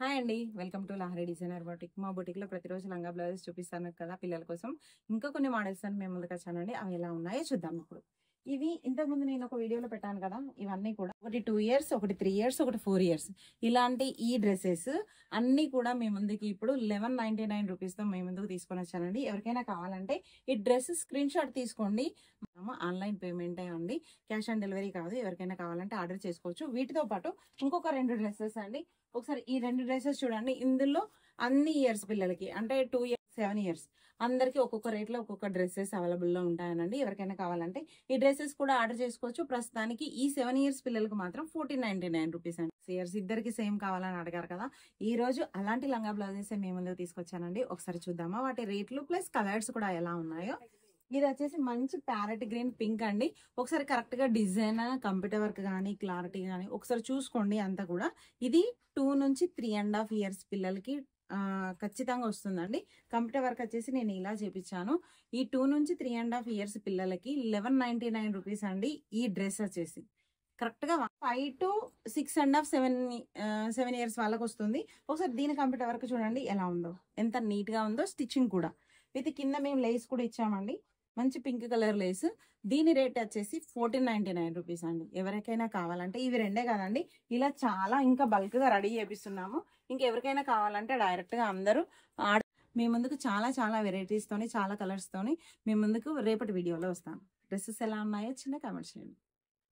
Hi అండి. Welcome to Lahari designer boutique. మా బొటిక్‌లో ప్రతిరోజు లంగా బ్లౌజెస్ చూపిస్తాను కదా పిల్లల కోసం. ఇంకా కొన్ని మోడల్స్ అని మేము ముందుకొచ్చానండి. అవి ఎలా ఉన్నాయో చూద్దాం ఇప్పుడు. ఇవి ఇంతకుముందు నేను ఒక వీడియోలో పెట్టాను కదా! ఇవన్నీ కూడా ఒకటి 2 ఇయర్స్, ఒకటి 3 ఇయర్స్, ఒకటి 4 ఇయర్స్. ఇలాంటి ఈ డ్రెసెస్ అన్నీ కూడా మీ ముందుకి ఇప్పుడు 1199 రూపీస్‌తో మీ ముందుకు తీసుకొనొచ్చానండి. ఎవరికైనా కావాలంటే ఈ డ్రెస్ స్క్రీన్ షాట్ తీసుకోండి. ఆన్‌లైన్ పేమెంటే అండి. క్యాష్ ఆన్ డెలివరీ కాదు. ఎవరికైనా కావాలంటే ఆర్డర్ చేసుకోవచ్చు. వీటితో పాటు ఇంకొక 2 డ్రెసెస్ అండి. ఒకసారి ఈ 2 డ్రెసెస్ చూడండి. ఇందులో అన్ని ఇయర్స్ పిల్లలకి అంటే 2 ఇయర్స్, 7 ఇయర్స్ అందరికి ఒక్కొక్క రేట్లో ఒక్కొక్క డ్రెస్సెస్ అవైలబుల్లో ఉంటాయనండి. ఎవరికైనా కావాలంటే ఈ డ్రెస్సెస్ కూడా ఆర్డర్ చేసుకోవచ్చు. ప్రస్తుతానికి ఈ 7 ఇయర్స్ పిల్లలకు మాత్రం 1499 రూపీస్ అండి. ఇయర్స్ ఇద్దరికి సేమ్ కావాలని అడిగారు కదా! ఈ రోజు అలాంటి లంగా బ్లౌజెస్ మీ ముందుకు తీసుకొచ్చానండి. ఒకసారి చూద్దామా వాటి రేట్లు ప్లస్ కలర్స్ కూడా ఎలా ఉన్నాయో. ఇది వచ్చేసి మంచి ప్యారెట్ గ్రీన్ పింక్ అండి. ఒకసారి కరెక్ట్ గా డిజైన్ కంప్యూటర్ వర్క్ కానీ క్లారిటీ కానీ ఒకసారి చూసుకోండి. అంతా కూడా ఇది 2 నుంచి 3.5 ఇయర్స్ పిల్లలకి ఖచ్చితంగా వస్తుందండి. కంప్యూటర్ వర్క్ వచ్చేసి నేను ఇలా చేపించాను. ఈ 2 నుంచి 3.5 ఇయర్స్ పిల్లలకి 1199 రూపీస్ అండి. ఈ డ్రెస్ వచ్చేసి కరెక్ట్ గా 5 to 6.5, 7 ఇయర్స్ వాళ్ళకి వస్తుంది. ఒకసారి దీని కంప్యూటర్ వర్క్ చూడండి ఎలా ఉందో, ఎంత నీట్ గా ఉందో. స్టిచ్చింగ్ కూడా విత్ కింద మేము లేస్ కూడా ఇచ్చామండి. మంచి పింక్ కలర్ లేస్. దీని రేట్ వచ్చేసి 1499 రూపీస్ అండి. ఎవరికైనా కావాలంటే ఇవి రెండే కదండి, ఇలా చాలా ఇంకా బల్క్ గా రెడీ చేపిస్తున్నాము. ఇంకెవరికైనా కావాలంటే డైరెక్ట్ గా అందరూ మీ ముందుకు చాలా చాలా వెరైటీస్ తోని, చాలా కలర్స్ తోని మీ ముందుకు రేపటి వీడియోలో వస్తాను. డ్రెస్సెస్ ఎలా ఉన్నాయో చిన్న కామెంట్స్ చేయండి.